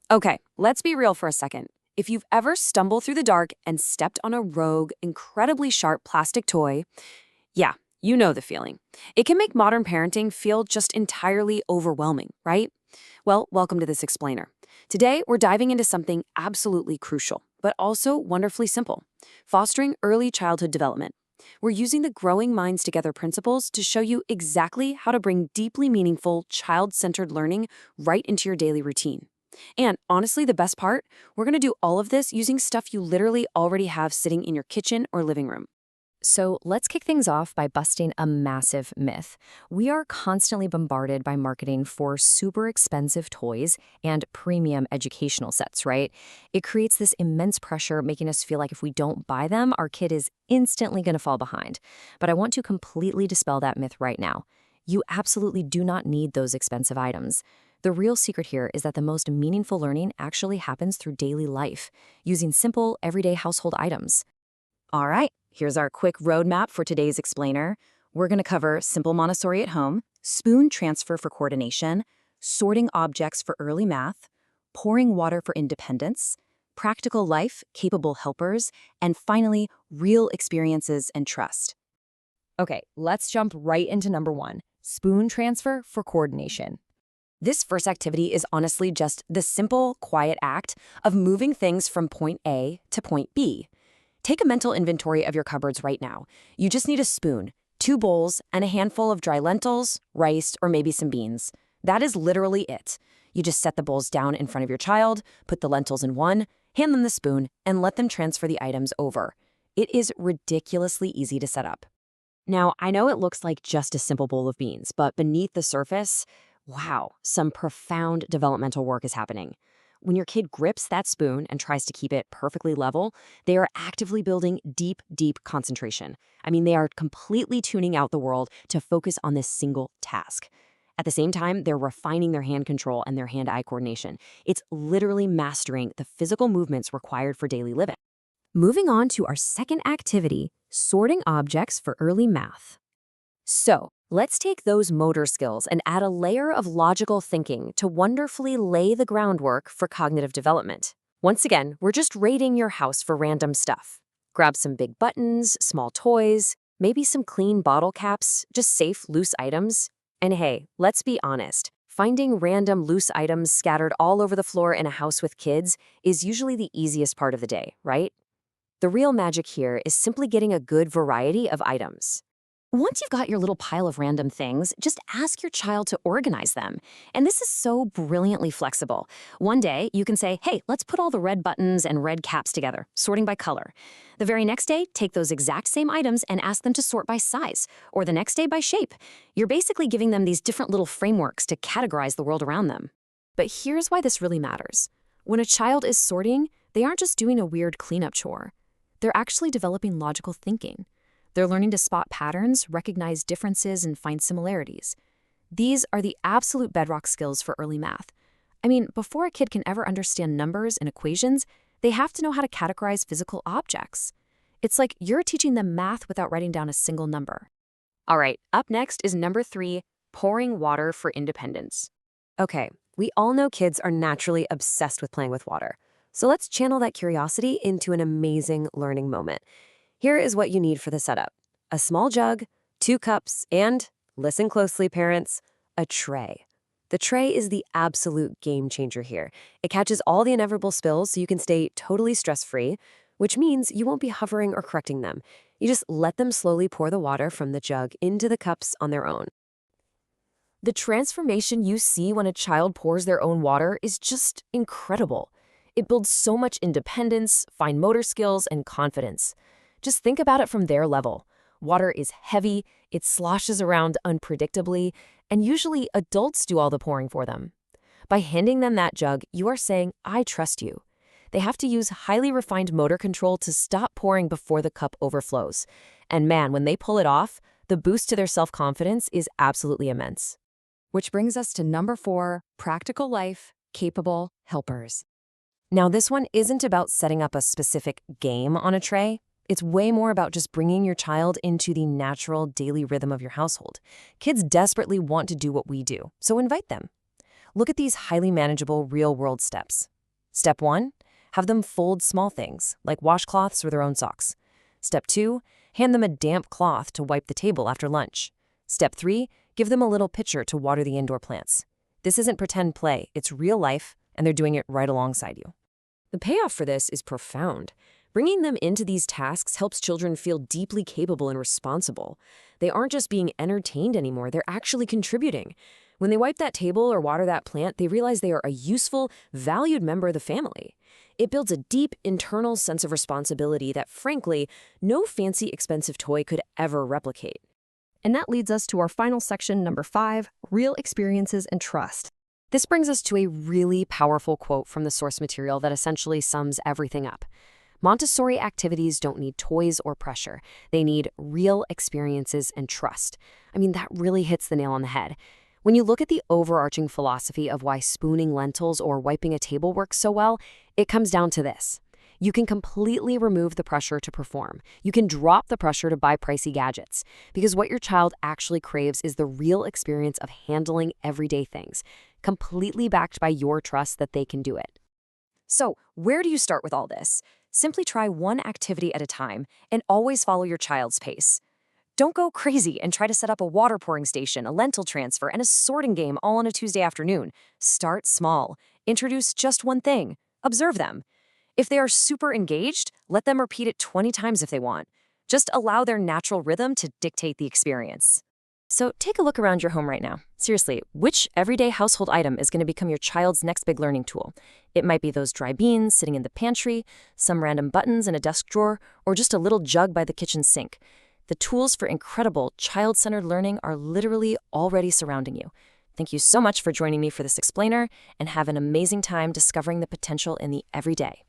Okay, let's be real for a second. If you've ever stumbled through the dark and stepped on a rogue, incredibly sharp plastic toy, yeah, you know the feeling. It can make modern parenting feel just entirely overwhelming, right? Well, welcome to this explainer. Today, we're diving into something absolutely crucial, but also wonderfully simple: fostering early childhood development. We're using the Growing Minds Together principles to show you exactly how to bring deeply meaningful, child-centered learning right into your daily routine. And honestly, the best part, we're going to do all of this using stuff you literally already have sitting in your kitchen or living room. So let's kick things off by busting a massive myth. We are constantly bombarded by marketing for super expensive toys and premium educational sets, right? It creates this immense pressure, making us feel like if we don't buy them, our kid is instantly going to fall behind. But I want to completely dispel that myth right now. You absolutely do not need those expensive items. The real secret here is that the most meaningful learning actually happens through daily life, using simple, everyday household items. All right, here's our quick roadmap for today's explainer. We're going to cover simple Montessori at home, spoon transfer for coordination, sorting objects for early math, pouring water for independence, practical life, capable helpers, and finally, real experiences and trust. Okay, let's jump right into number one, spoon transfer for coordination. This first activity is honestly just the simple, quiet act of moving things from point A to point B. Take a mental inventory of your cupboards right now. You just need a spoon, two bowls, and a handful of dry lentils, rice, or maybe some beans. That is literally it. You just set the bowls down in front of your child, put the lentils in one, hand them the spoon, and let them transfer the items over. It is ridiculously easy to set up. Now, I know it looks like just a simple bowl of beans, but beneath the surface, wow, some profound developmental work is happening. When your kid grips that spoon and tries to keep it perfectly level, they are actively building deep, deep concentration. I mean, they are completely tuning out the world to focus on this single task. At the same time, they're refining their hand control and their hand-eye coordination. It's literally mastering the physical movements required for daily living. Moving on to our second activity, sorting objects for early math. So, let's take those motor skills and add a layer of logical thinking to wonderfully lay the groundwork for cognitive development. Once again, we're just raiding your house for random stuff. Grab some big buttons, small toys, maybe some clean bottle caps, just safe, loose items. And hey, let's be honest, finding random loose items scattered all over the floor in a house with kids is usually the easiest part of the day, right? The real magic here is simply getting a good variety of items. Once you've got your little pile of random things, just ask your child to organize them. And this is so brilliantly flexible. One day, you can say, hey, let's put all the red buttons and red caps together, sorting by color. The very next day, take those exact same items and ask them to sort by size, or the next day by shape. You're basically giving them these different little frameworks to categorize the world around them. But here's why this really matters. When a child is sorting, they aren't just doing a weird cleanup chore. They're actually developing logical thinking. They're learning to spot patterns, recognize differences, and find similarities. These are the absolute bedrock skills for early math. I mean, before a kid can ever understand numbers and equations, they have to know how to categorize physical objects. It's like you're teaching them math without writing down a single number. All right, up next is number 3, pouring water for independence. Okay, we all know kids are naturally obsessed with playing with water. So let's channel that curiosity into an amazing learning moment. Here is what you need for the setup: a small jug, 2 cups, and, listen closely, parents, a tray. The tray is the absolute game changer here. It catches all the inevitable spills so you can stay totally stress-free, which means you won't be hovering or correcting them. You just let them slowly pour the water from the jug into the cups on their own. The transformation you see when a child pours their own water is just incredible. It builds so much independence, fine motor skills, and confidence. Just think about it from their level. Water is heavy, it sloshes around unpredictably, and usually adults do all the pouring for them. By handing them that jug, you are saying, I trust you. They have to use highly refined motor control to stop pouring before the cup overflows. And man, when they pull it off, the boost to their self-confidence is absolutely immense. Which brings us to number 4, practical life, capable helpers. Now, this one isn't about setting up a specific game on a tray. It's way more about just bringing your child into the natural daily rhythm of your household. Kids desperately want to do what we do, so invite them. Look at these highly manageable real-world steps. Step 1, have them fold small things, like washcloths or their own socks. Step 2, hand them a damp cloth to wipe the table after lunch. Step 3, give them a little pitcher to water the indoor plants. This isn't pretend play, it's real life, and they're doing it right alongside you. The payoff for this is profound. Bringing them into these tasks helps children feel deeply capable and responsible. They aren't just being entertained anymore, they're actually contributing. When they wipe that table or water that plant, they realize they are a useful, valued member of the family. It builds a deep, internal sense of responsibility that, frankly, no fancy, expensive toy could ever replicate. And that leads us to our final section, number 5, real experiences and trust. This brings us to a really powerful quote from the source material that essentially sums everything up. Montessori activities don't need toys or pressure. They need real experiences and trust. I mean, that really hits the nail on the head. When you look at the overarching philosophy of why spooning lentils or wiping a table works so well, it comes down to this. You can completely remove the pressure to perform. You can drop the pressure to buy pricey gadgets. Because what your child actually craves is the real experience of handling everyday things, completely backed by your trust that they can do it. So, where do you start with all this? Simply try one activity at a time and always follow your child's pace. Don't go crazy and try to set up a water pouring station, a lentil transfer, and a sorting game all on a Tuesday afternoon. Start small. Introduce just one thing. Observe them. If they are super engaged, let them repeat it 20 times if they want. Just allow their natural rhythm to dictate the experience. So take a look around your home right now. Seriously, which everyday household item is going to become your child's next big learning tool? It might be those dry beans sitting in the pantry, some random buttons in a desk drawer, or just a little jug by the kitchen sink. The tools for incredible, child-centered learning are literally already surrounding you. Thank you so much for joining me for this explainer, and have an amazing time discovering the potential in the everyday.